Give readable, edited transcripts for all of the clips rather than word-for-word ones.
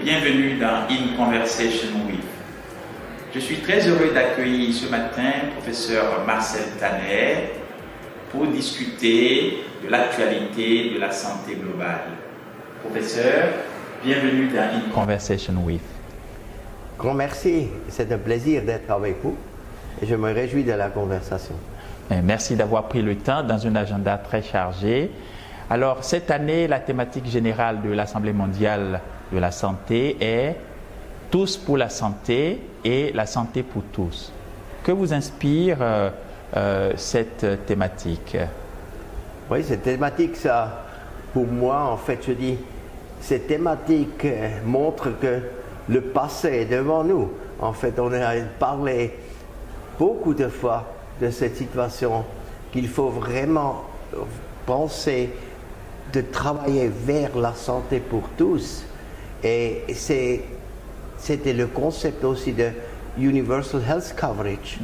bienvenue dans In Conversation With. Je suis très heureux d'accueillir ce matin professeur Marcel Tanner pour discuter de l'actualité de la santé globale. Professeur, bienvenue dans In Conversation With. Grand merci, c'est un plaisir d'être avec vous et je me réjouis de la conversation. Merci d'avoir pris le temps dans un agenda très chargé. Alors, cette année, la thématique générale de l'Assemblée mondiale de la santé est « Tous pour la santé » et « La santé pour tous ». Que vous inspire cette thématique? Oui, cette thématique, ça, pour moi, en fait, je dis, cette thématique montre que le passé est devant nous. En fait, on a parlé beaucoup de fois de cette situation qu'il faut vraiment penser de travailler vers la santé pour tous. Et c'était le concept aussi de Universal Health Coverage.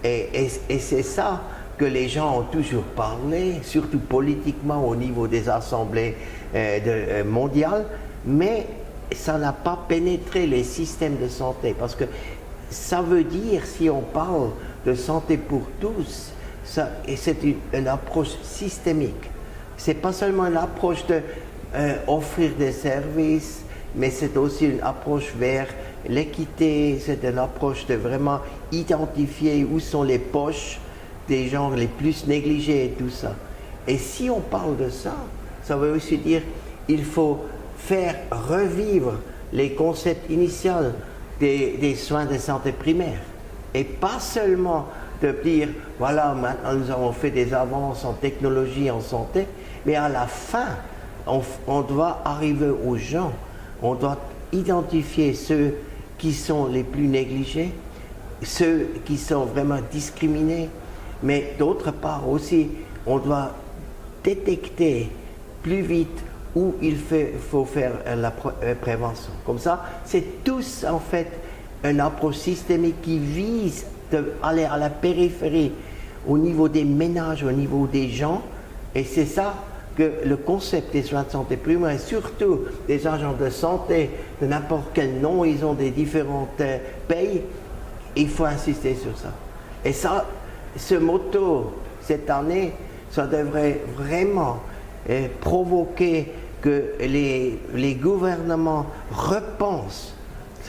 Et c'est ça que les gens ont toujours parlé, surtout politiquement au niveau des assemblées mondiales, mais ça n'a pas pénétré les systèmes de santé. Parce que ça veut dire, si on parle de santé pour tous, c'est une approche systémique. C'est pas seulement une approche de offrir des services, mais c'est aussi une approche vers l'équité, c'est une approche de vraiment identifier où sont les poches des gens les plus négligés et tout ça. Et si on parle de ça, ça veut aussi dire qu'il faut faire revivre les concepts initiaux des soins de santé primaire. Et pas seulement de dire, voilà, maintenant nous avons fait des avances en technologie, en santé, mais à la fin, on doit arriver aux gens, on doit identifier ceux qui sont les plus négligés, ceux qui sont vraiment discriminés, mais d'autre part aussi, on doit détecter plus vite où il faut faire la prévention. Comme ça, c'est tous en fait une approche systémique qui vise d'aller à la périphérie, au niveau des ménages, au niveau des gens, et c'est ça que le concept des soins de santé primaire, et surtout des agents de santé, de n'importe quel nom, ils ont des différents pays, il faut insister sur ça. Et ça, ce motto, cette année, ça devrait vraiment provoquer que les gouvernements repensent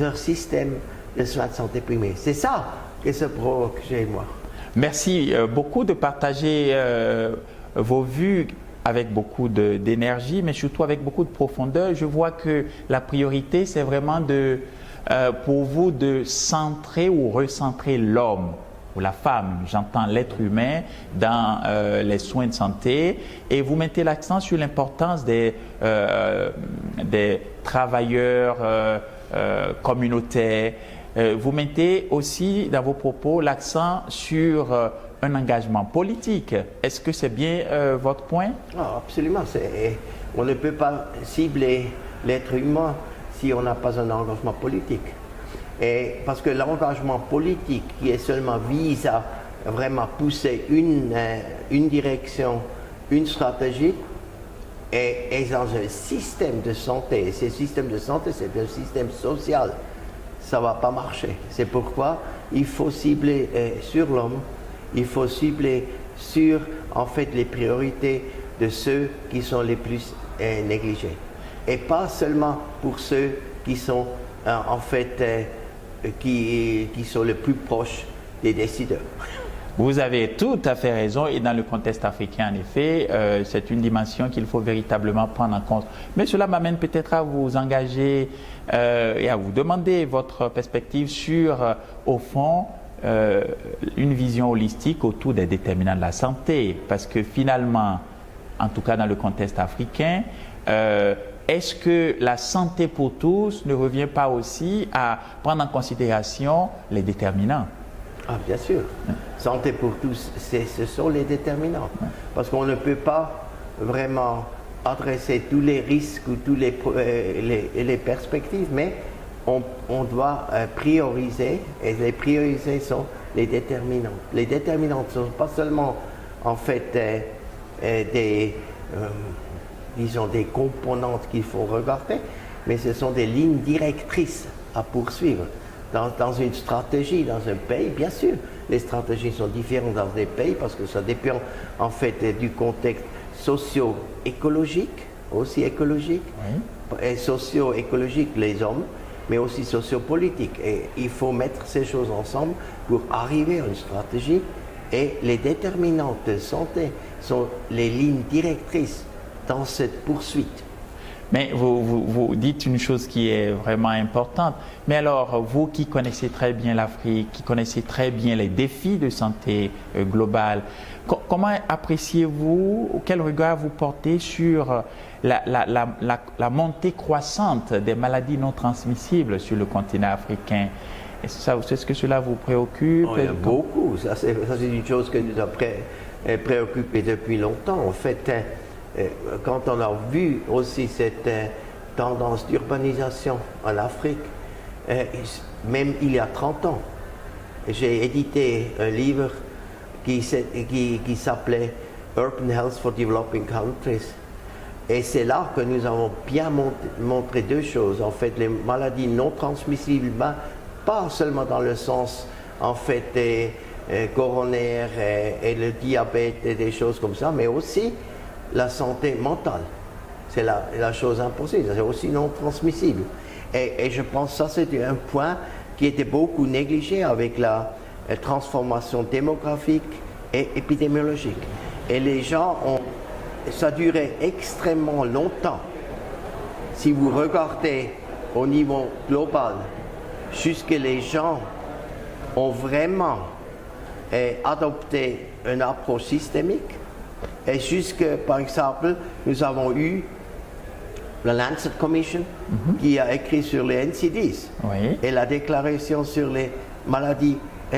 leur système de soins de santé primaire. C'est ça que ça provoque chez moi. Merci beaucoup de partager vos vues avec beaucoup d'énergie, mais surtout avec beaucoup de profondeur. Je vois que la priorité, c'est vraiment pour vous de centrer ou recentrer l'homme ou la femme, j'entends l'être humain, dans les soins de santé, et vous mettez l'accent sur l'importance des travailleurs communautaires. Vous mettez aussi dans vos propos l'accent sur un engagement politique. Est-ce que c'est bien votre point? Ah, absolument. On ne peut pas cibler l'être humain si on n'a pas un engagement politique. Et parce que l'engagement politique qui est seulement vise à vraiment pousser une direction, une stratégie, est dans un système de santé. Et ce système de santé, c'est un système social. Ça ne va pas marcher. C'est pourquoi il faut cibler sur l'homme, il faut cibler sur en fait les priorités de ceux qui sont les plus négligés. Et pas seulement pour ceux qui sont en fait qui sont les plus proches des décideurs. Vous avez tout à fait raison, et dans le contexte africain, en effet, c'est une dimension qu'il faut véritablement prendre en compte. Mais cela m'amène peut-être à vous engager et à vous demander votre perspective sur, au fond, une vision holistique autour des déterminants de la santé. Parce que finalement, en tout cas dans le contexte africain, est-ce que la santé pour tous ne revient pas aussi à prendre en considération les déterminants? Ah, bien sûr. Santé pour tous, ce sont les déterminants. Parce qu'on ne peut pas vraiment adresser tous les risques ou tous les perspectives, mais on doit prioriser, et les prioriser sont les déterminants. Les déterminants ne sont pas seulement en fait disons des composantes qu'il faut regarder, mais ce sont des lignes directrices à poursuivre. Dans une stratégie, dans un pays, bien sûr, les stratégies sont différentes dans des pays parce que ça dépend en fait du contexte socio-écologique, aussi écologique, et socio-écologique les hommes, mais aussi sociopolitique. Et il faut mettre ces choses ensemble pour arriver à une stratégie. Et les déterminants de santé sont les lignes directrices dans cette poursuite. Mais vous dites une chose qui est vraiment importante. Mais alors, vous qui connaissez très bien l'Afrique, qui connaissez très bien les défis de santé globale, comment appréciez-vous, quel regard vous portez sur la montée croissante des maladies non transmissibles sur le continent africain? Est-ce que cela vous préoccupe? Il y a beaucoup. Ça, c'est une chose qui nous a préoccupé depuis longtemps. En fait, quand on a vu aussi cette tendance d'urbanisation en Afrique, même il y a 30 ans, j'ai édité un livre qui s'appelait Urban Health for Developing Countries. Et c'est là que nous avons bien montré deux choses. En fait, les maladies non transmissibles, pas seulement dans le sens en fait des coronaires et le diabète et des choses comme ça, mais aussi la santé mentale. C'est la chose impossible, c'est aussi non transmissible. Et je pense que ça c'était un point qui était beaucoup négligé avec la transformation démographique et épidémiologique. Et les gens ça durait extrêmement longtemps. Si vous regardez au niveau global, jusque les gens ont vraiment adopté une approche systémique. Et jusque, par exemple, nous avons eu la Lancet Commission qui a écrit sur les NCDs et la déclaration sur les maladies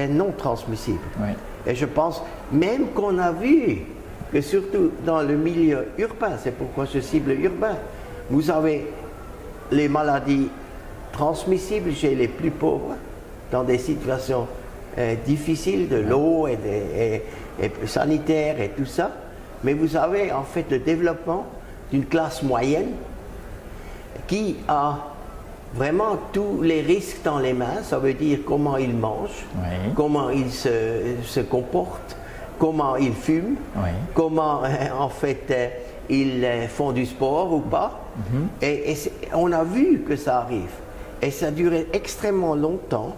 non transmissibles. Et je pense, même qu'on a vu que surtout dans le milieu urbain, c'est pourquoi je cible urbain, vous avez les maladies transmissibles chez les plus pauvres, dans des situations difficiles de l'eau et sanitaire et tout ça. Mais vous avez en fait le développement d'une classe moyenne qui a vraiment tous les risques dans les mains. Ça veut dire comment ils mangent, comment ils se comportent, comment ils fument, comment en fait ils font du sport ou pas. Et on a vu que ça arrive. Et ça a duré extrêmement longtemps.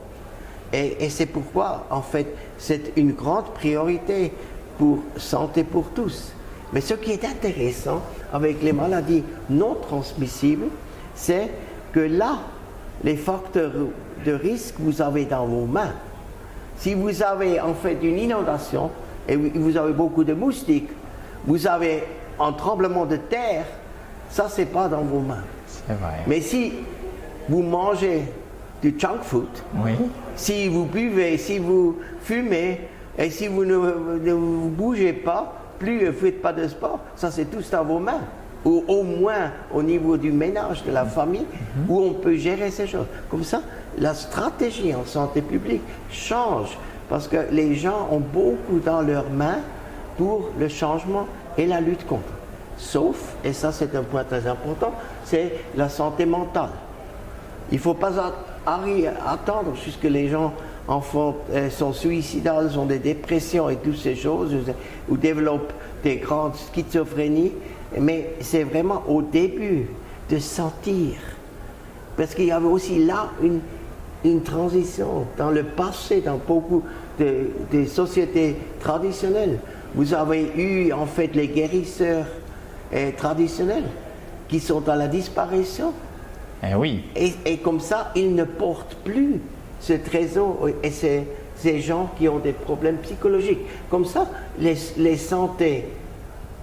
Et c'est pourquoi, en fait, c'est une grande priorité pour santé pour tous. Mais ce qui est intéressant avec les maladies non transmissibles, c'est que là, les facteurs de risque, vous avez dans vos mains. Si vous avez en fait une inondation et vous avez beaucoup de moustiques, vous avez un tremblement de terre, ça, c'est pas dans vos mains. C'est vrai. Mais si vous mangez du junk food, si vous buvez, si vous fumez, et si vous ne vous bougez pas, plus ne faites pas de sport, ça c'est tout dans vos mains. Ou au moins au niveau du ménage, de la famille, où on peut gérer ces choses. Comme ça, la stratégie en santé publique change, parce que les gens ont beaucoup dans leurs mains pour le changement et la lutte contre. Sauf, et ça c'est un point très important, c'est la santé mentale. Il ne faut pas attendre jusqu'à les gens sont suicidales, ont des dépressions et toutes ces choses, ou développent des grandes schizophrénies, mais c'est vraiment au début de sentir. Parce qu'il y avait aussi là une transition dans le passé, dans beaucoup de sociétés traditionnelles. Vous avez eu en fait les guérisseurs traditionnels qui sont à la disparition. Et comme ça, ils ne portent plus ce trésor et ces gens qui ont des problèmes psychologiques. Comme ça, les santé,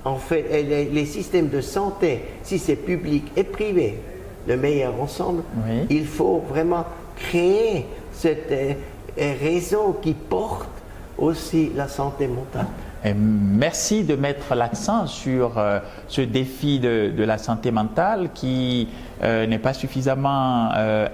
en fait, les systèmes de santé, si c'est public et privé, le meilleur ensemble, il faut vraiment créer ce réseau qui porte aussi la santé mentale. Merci de mettre l'accent sur ce défi de la santé mentale qui n'est pas suffisamment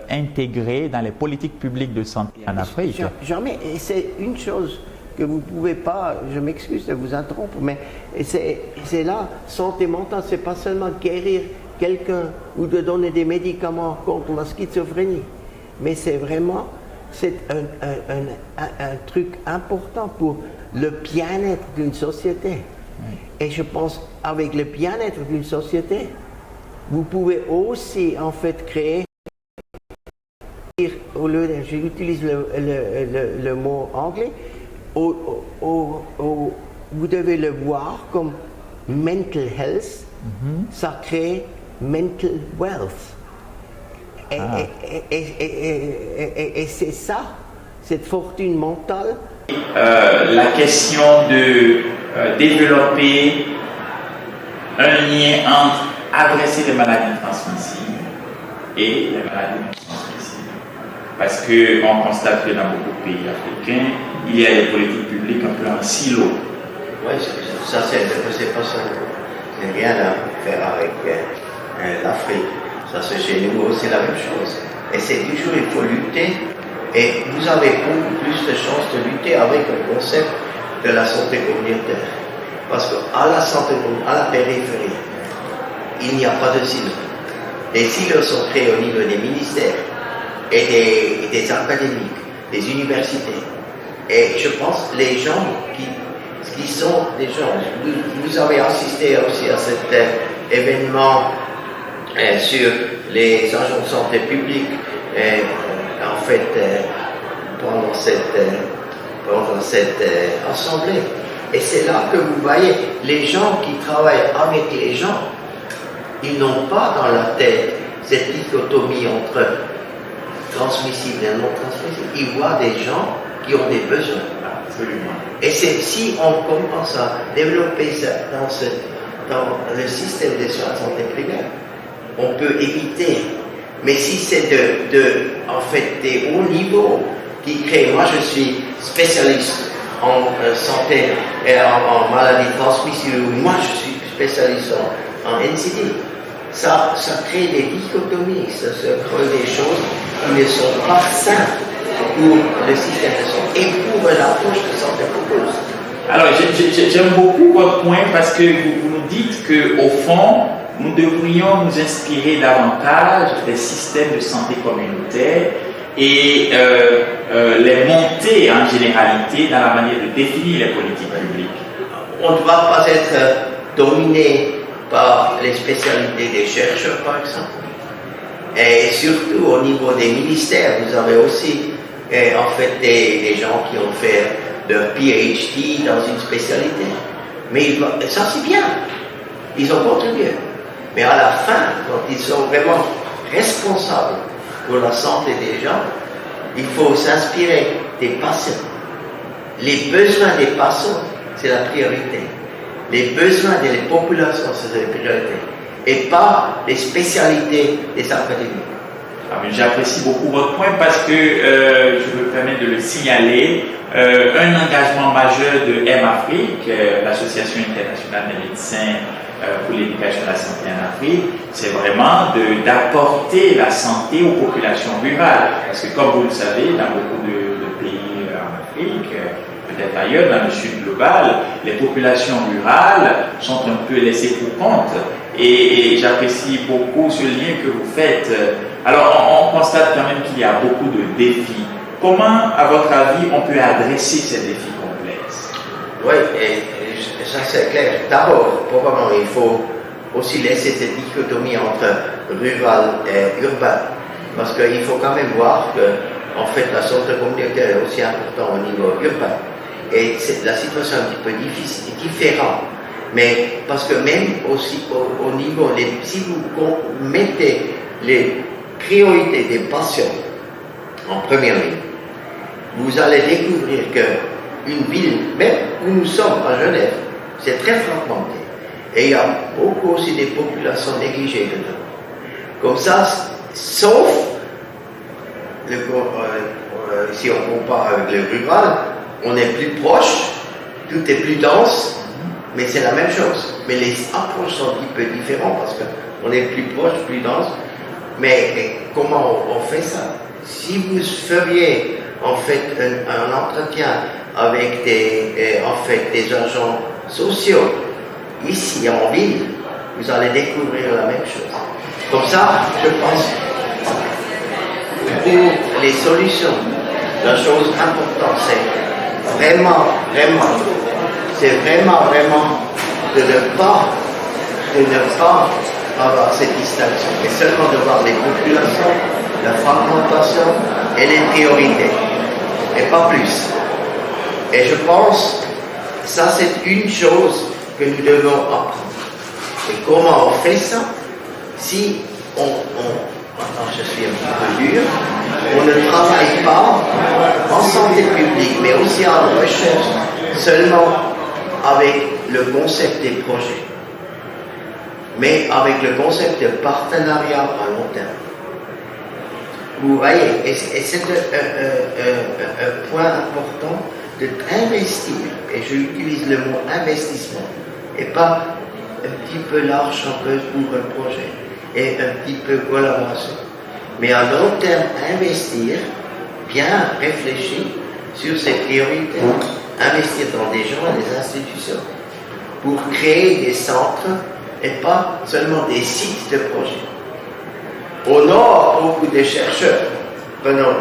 intégré dans les politiques publiques de santé en Afrique. Jamais, et c'est une chose que vous ne pouvez pas, je m'excuse de vous interrompre, mais c'est là, santé mentale, c'est pas seulement guérir quelqu'un ou de donner des médicaments contre la schizophrénie. Mais c'est vraiment un truc important pour le bien-être d'une société. Et je pense, avec le bien-être d'une société, vous pouvez aussi en fait créer, j'utilise le mot anglais, vous devez le voir comme mental health, ça crée mental wealth. Et c'est ça, cette fortune mentale. La question de développer un lien entre adresser les maladies transmissibles et les maladies non transmissibles. Parce qu'on constate que dans beaucoup de pays africains, il y a des politiques publiques un peu en silo. Oui, ça c'est pas ça. C'est rien à faire avec l'Afrique. Ça c'est chez nous, c'est la même chose. Et c'est toujours, il faut lutter. Et vous avez beaucoup plus de chances de lutter avec le concept de la santé communautaire. Parce qu'à la santé communautaire, à la périphérie, il n'y a pas de silos. Les silos sont créés au niveau des ministères et des académiques, des universités. Et je pense que les gens qui sont des gens, vous avez assisté aussi à cet événement sur les agents de santé publique, en fait, pendant cette assemblée. Et c'est là que vous voyez, les gens qui travaillent avec les gens, ils n'ont pas dans la tête cette dichotomie entre transmissible et non transmissible. Ils voient des gens qui ont des besoins. Absolument. Et c'est si on commence à développer ça dans le système des soins de santé primaire, on peut éviter. Mais si c'est en fait des hauts niveaux qui créent, moi je suis spécialiste en santé et en maladie transmissible, moi je suis spécialiste en NCD. Ça crée des dichotomies, ça crée des choses qui ne sont pas saines pour le système de santé et pour l'approche de santé propose. Alors j'aime beaucoup votre point parce que vous nous dites qu'au fond, nous devrions nous inspirer davantage des systèmes de santé communautaire et les monter en généralité dans la manière de définir les politiques publiques. On ne va pas être dominé par les spécialités des chercheurs, par exemple. Et surtout au niveau des ministères, vous avez aussi en fait des gens qui ont fait leur PhD dans une spécialité. Mais ça c'est bien, ils ont contribué. Mais à la fin, quand ils sont vraiment responsables pour la santé des gens, il faut s'inspirer des patients. Les besoins des patients, c'est la priorité. Les besoins des populations, c'est la priorité. Et pas les spécialités des académies. J'apprécie beaucoup votre point parce que je me permets de le signaler. Un engagement majeur de M-Afrique, l'Association internationale des médecins pour l'éducation de la santé en Afrique, c'est vraiment d'apporter la santé aux populations rurales. Parce que comme vous le savez, dans beaucoup de pays en Afrique, peut-être ailleurs, dans le sud global, les populations rurales sont un peu laissées pour compte. Et j'apprécie beaucoup ce lien que vous faites. Alors, on constate quand même qu'il y a beaucoup de défis. Comment, à votre avis, on peut adresser ces défis complexes? Oui, et ça c'est clair. D'abord, probablement, il faut aussi laisser cette dichotomie entre rural et urbain. Parce qu'il faut quand même voir que, en fait, la santé communautaire est aussi importante au niveau urbain. Et la situation est un petit peu difficile, différente. Mais parce que même aussi au niveau, si vous mettez les priorités des patients en première ligne, vous allez découvrir qu'une ville, même où nous sommes à Genève, c'est très fragmenté. Et il y a beaucoup aussi des populations négligées dedans. Comme ça, sauf, si on compare avec le rural, on est plus proche, tout est plus dense, mais c'est la même chose. Mais les approches sont un petit peu différentes parce qu'on est plus proche, plus dense. Mais comment on fait ça? Si vous feriez en fait un entretien avec des agents sociaux ici en ville, vous allez découvrir la même chose. Comme ça, je pense, pour les solutions, la chose importante, c'est vraiment de ne pas avoir cette distinction, mais seulement de voir les populations, la fragmentation et les priorités, et pas plus. Et je pense, ça c'est une chose que nous devons apprendre. Et comment on fait ça? Si je suis un peu dur, on ne travaille pas en santé publique, mais aussi en recherche, seulement avec le concept des projets, mais avec le concept de partenariat à long terme. Vous voyez, et c'est un point important d'investir, et j'utilise le mot investissement, et pas un petit peu l'argent pour un projet, et un petit peu collaboration. Mais à long terme, investir, bien réfléchir sur ses priorités, investir dans des gens et des institutions, pour créer des centres et pas seulement des sites de projets. Au nord, beaucoup de chercheurs, prenons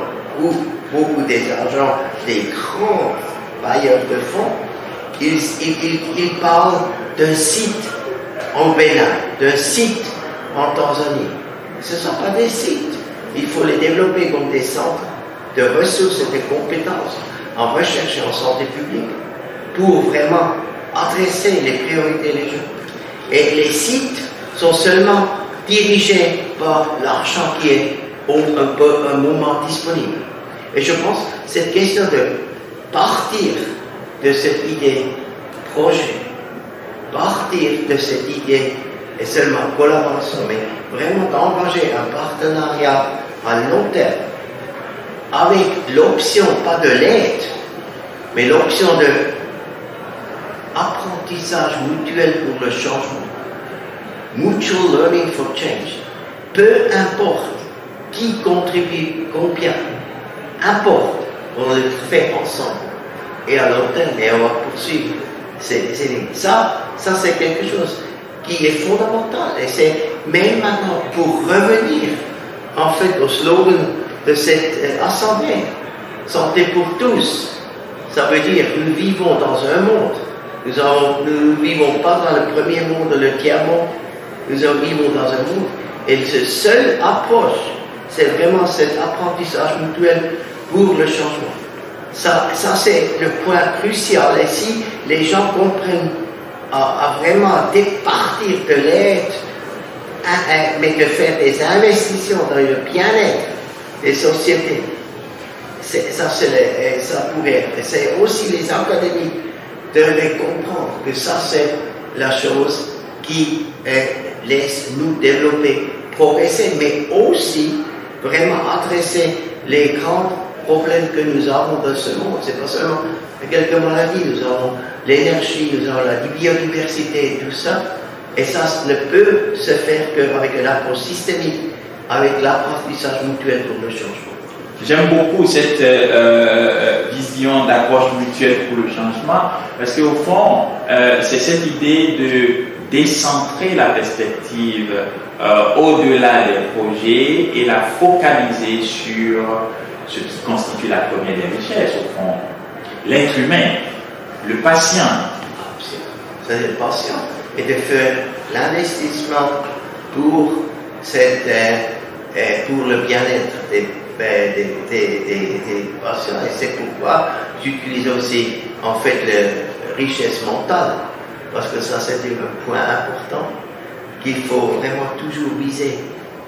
beaucoup des argents, des grands bailleurs de fonds, ils parlent d'un site en Bénin, d'un site en Tanzanie. Ce ne sont pas des sites. Il faut les développer comme des centres de ressources et de compétences en recherche et en santé publique pour vraiment adresser les priorités des gens. Et les sites sont seulement dirigés par l'argent qui est un moment disponible. Et je pense que cette question de partir de cette idée projet, partir de cette idée et seulement collaboration, mais vraiment d'engager un partenariat à long terme avec l'option, pas de l'aide, mais l'option de apprentissage mutuel pour le changement, mutual learning for change. Peu importe qui contribue combien, importe, on le fait ensemble et à long terme, et on va poursuivre ces lignes. Ça c'est quelque chose qui est fondamental, et c'est même maintenant pour revenir en fait au slogan de cette assemblée, santé pour tous. Ça veut dire que nous vivons dans un monde, nous ne vivons pas dans le premier monde, le tiers monde, nous vivons dans un monde, et cette seule approche, c'est vraiment cet apprentissage mutuel pour le changement. Ça c'est le point crucial, et si les gens comprennent à vraiment départir de l'aide, mais de faire des investissements dans le bien-être des sociétés, ça pourrait être. C'est aussi les académies de les comprendre que ça c'est la chose qui laisse nous développer, progresser, mais aussi vraiment adresser les grands problèmes que nous avons dans ce monde. C'est pas seulement quelques maladies, nous avons l'énergie, nous avons la biodiversité et tout ça. Et ça ne peut se faire qu'avec une approche systémique, avec l'apprentissage mutuel pour le changement. J'aime beaucoup cette vision d'approche mutuelle pour le changement, parce qu'au fond, c'est cette idée de décentrer la perspective au-delà des projets et la focaliser sur ce qui constitue la première des richesses, au fond, l'être humain, le patient. C'est le patient. Et de faire l'investissement pour le bien-être des patients. Et c'est pourquoi j'utilise aussi en fait la richesse mentale, parce que ça c'est un point important qu'il faut vraiment toujours viser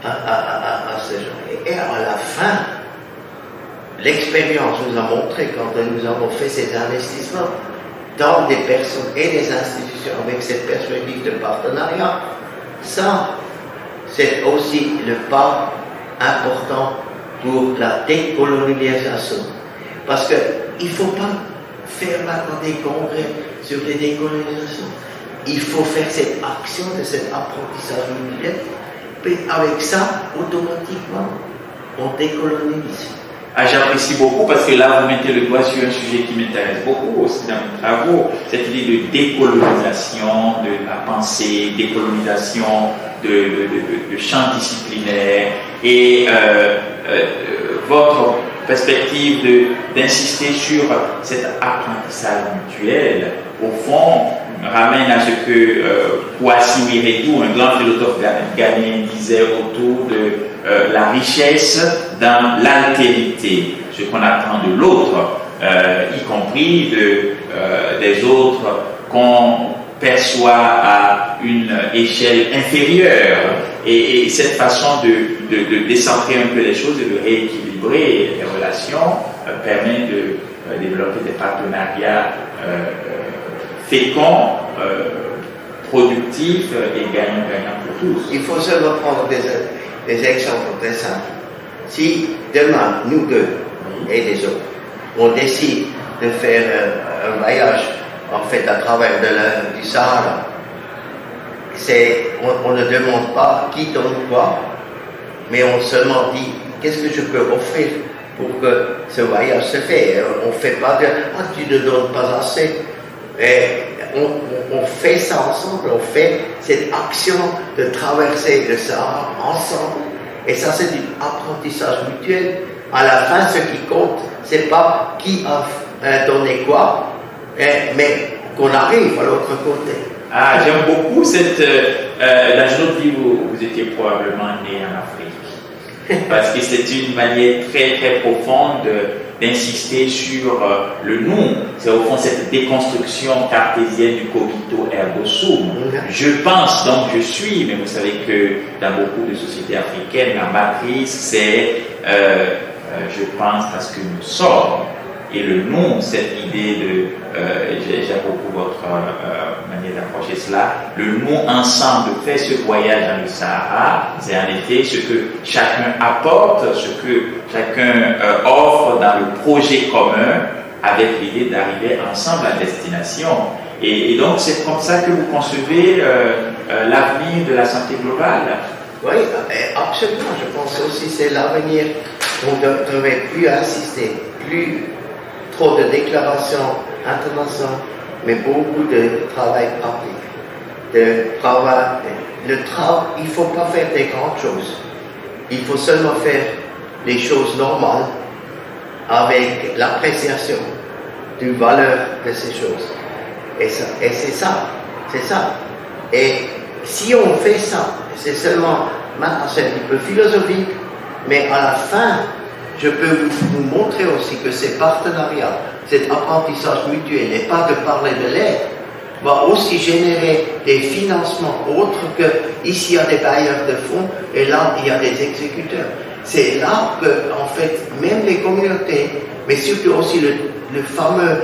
à ce genre. Et à la fin, l'expérience nous a montré, quand nous avons fait ces investissements dans des personnes et des institutions avec cette perspective de partenariat, ça c'est aussi le pas important pour la décolonisation. Parce qu'il ne faut pas faire maintenant des congrès sur les décolonisations. Il faut faire cette action de cet apprentissage mutuel. Puis avec ça, automatiquement, on décolonise. Ah, j'apprécie beaucoup parce que là, vous mettez le doigt sur un sujet qui m'intéresse beaucoup aussi dans mes travaux, cette idée de décolonisation de la pensée, décolonisation de champs disciplinaires et votre perspective d'insister sur cet apprentissage mutuel, au fond, ramène à ce que Kwasi Miretou, un grand philosophe ghanéen, disait autour de la richesse dans l'altérité, ce qu'on apprend de l'autre, y compris des autres qu'on perçoit à une échelle inférieure. Et cette façon de décentrer un peu les choses et de rééquilibrer les relations permet de développer des partenariats féconds, productifs et gagnants-gagnants pour tous. Il faut seulement prendre des exemples très simples. Si demain, nous deux et les autres, on décide de faire un voyage en fait à travers du Sahara, on ne demande pas qui donne quoi, mais on seulement dit qu'est-ce que je peux offrir pour que ce voyage se fasse. On ne fait pas de tu ne donnes pas assez. Et on fait ça ensemble, on fait cette action de traverser le Sahara ensemble. Et ça, c'est un apprentissage mutuel. À la fin, ce qui compte, c'est pas qui a donné quoi, mais qu'on arrive à l'autre côté. Ah, j'aime beaucoup cette. Dans une vie, vous étiez probablement né en Afrique. Parce que c'est une manière très, très profonde d'insister sur le nous. C'est au fond cette déconstruction cartésienne du cogito ergo sum. Je pense, donc je suis, mais vous savez que dans beaucoup de sociétés africaines, la matrice, c'est je pense parce que nous sommes. Et le nous, cette idée de, j'aime beaucoup votre manière d'approcher cela, le nous ensemble fait ce voyage dans le Sahara, c'est en effet ce que chacun apporte, ce que chacun offre dans le projet commun, avec l'idée d'arriver ensemble à destination. Et donc c'est comme ça que vous concevez l'avenir de la santé globale. Oui, absolument. Je pense aussi que c'est l'avenir. On ne devrait plus insister, plus trop de déclarations internationales, mais beaucoup de travail pratique. Il ne faut pas faire des grandes choses. Il faut seulement faire les choses normales avec l'appréciation du valeur de ces choses. Et c'est ça. Et si on fait ça, c'est seulement, maintenant c'est un petit peu philosophique, mais à la fin, je peux vous montrer aussi que ces partenariats, cet apprentissage mutuel, et pas de parler de l'aide, va aussi générer des financements autres que ici il y a des bailleurs de fonds et là il y a des exécuteurs. C'est là que, en fait, même les communautés, mais surtout aussi le fameux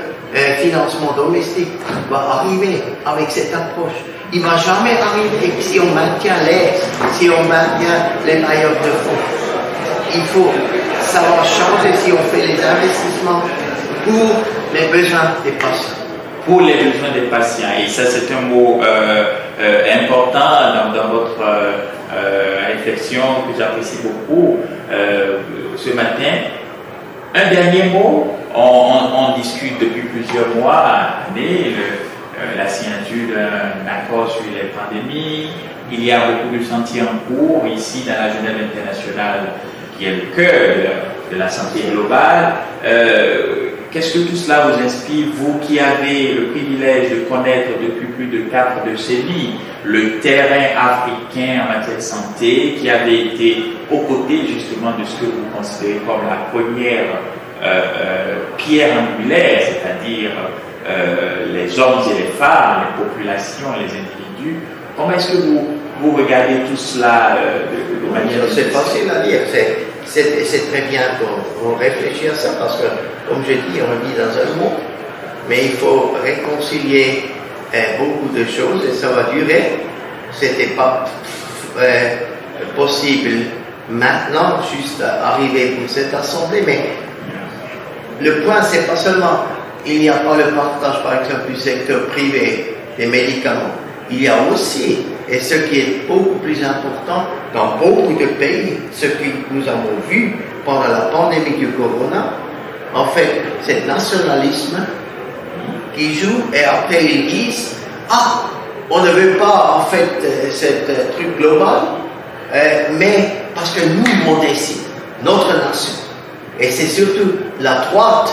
financement domestique va arriver avec cette approche. Il ne va jamais arriver si on maintient l'aide, si on maintient les bailleurs de fonds. Ça va changer si on fait les investissements pour les besoins des patients. Pour les besoins des patients. Et ça, c'est un mot important dans votre réflexion que j'apprécie beaucoup ce matin. Un dernier mot, on discute depuis plusieurs mois, années, la signature d'un accord sur les pandémies. Il y a beaucoup de chantiers en cours ici dans la Genève internationale qui est le cœur de la santé globale. Qu'est-ce que tout cela vous inspire, vous qui avez le privilège de connaître depuis plus de 4 décennies le terrain africain en matière de santé, qui avait été aux côtés justement de ce que vous considérez comme la première pierre angulaire, c'est-à-dire les hommes et les femmes, les populations, les individus. Comment est-ce que vous regardez tout cela de manière... C'est facile à dire. C'est très bien qu'on réfléchisse à ça parce que, comme je dis, on le dit dans un mot, mais il faut réconcilier beaucoup de choses et ça va durer. C'était pas possible maintenant, juste arriver pour cette assemblée, mais le point, c'est pas seulement, il n'y a pas le partage, par exemple, du secteur privé des médicaments. Il y a aussi, et ce qui est beaucoup plus important, dans beaucoup de pays, ce que nous avons vu pendant la pandémie du corona, en fait, c'est le nationalisme qui joue et après ils disent ah, on ne veut pas en fait ce truc global, mais parce que nous on décide, notre nation. Et c'est surtout la droite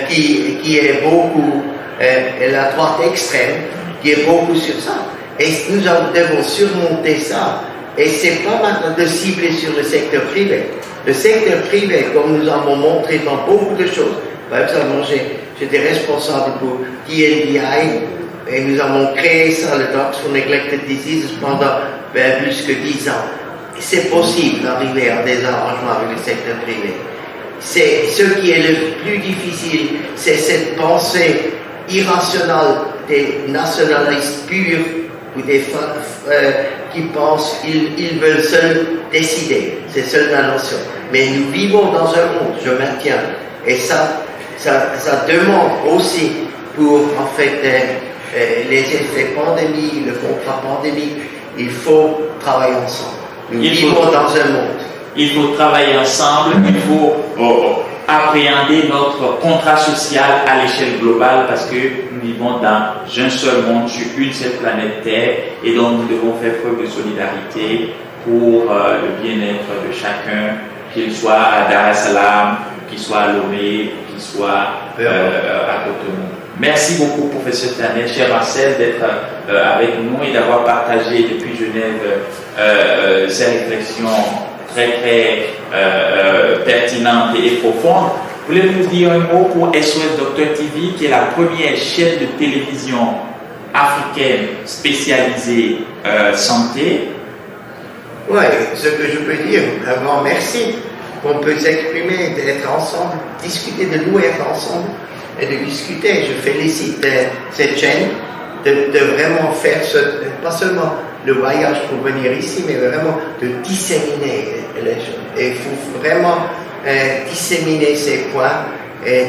qui est beaucoup, la droite extrême qui est beaucoup sur ça. Et nous devons surmonter ça. Et c'est pas maintenant de cibler sur le secteur privé. Le secteur privé, comme nous avons montré dans beaucoup de choses, par exemple, j'étais responsable pour TNDI et nous avons créé ça, le Docs for Neglected Diseases, pendant plus que 10 ans. C'est possible d'arriver à des arrangements avec le secteur privé. C'est ce qui est le plus difficile, c'est cette pensée irrationnelle des nationalistes purs ou des qui pensent qu'ils veulent seuls décider. C'est seule la notion. Mais nous vivons dans un monde, je maintiens, et ça demande aussi pour en fait les effets pandémie, le contrat pandémique, il faut travailler ensemble. Nous vivons dans un monde. Il faut travailler ensemble, il faut appréhender notre contrat social à l'échelle globale parce que nous vivons dans un seul monde, sur une seule planète Terre et donc nous devons faire preuve de solidarité pour le bien-être de chacun, qu'il soit à Dar es Salaam, qu'il soit à Lomé, qu'il soit à Cotonou. Merci beaucoup, professeur Tanel, cher Marcel, d'être avec nous et d'avoir partagé depuis Genève ces réflexions très pertinentes et profondes. Voulez-vous dire un mot pour SOS Docteur TV, qui est la première chaîne de télévision africaine spécialisée santé? Oui, ce que je peux dire, un grand merci qu'on peut s'exprimer, d'être ensemble, discuter, de nous être ensemble et de discuter. Je félicite cette chaîne de vraiment faire pas seulement le voyage pour venir ici, mais vraiment de disséminer les choses. Et il faut vraiment disséminer ces points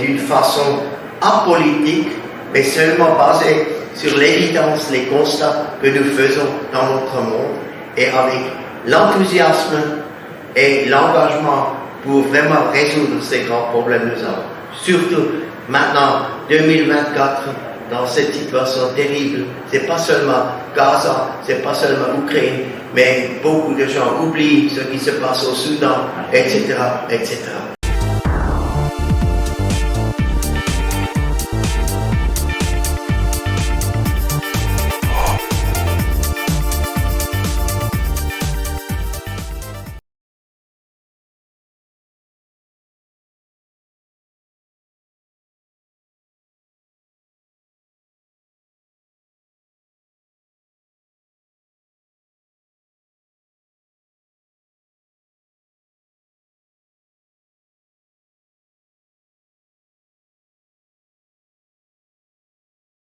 d'une façon apolitique, mais seulement basée sur l'évidence, les constats que nous faisons dans notre monde, et avec l'enthousiasme et l'engagement pour vraiment résoudre ces grands problèmes que nous avons. Surtout maintenant, 2024, dans cette situation terrible, c'est pas seulement Gaza, c'est pas seulement Ukraine, mais beaucoup de gens oublient ce qui se passe au Soudan, etc., etc.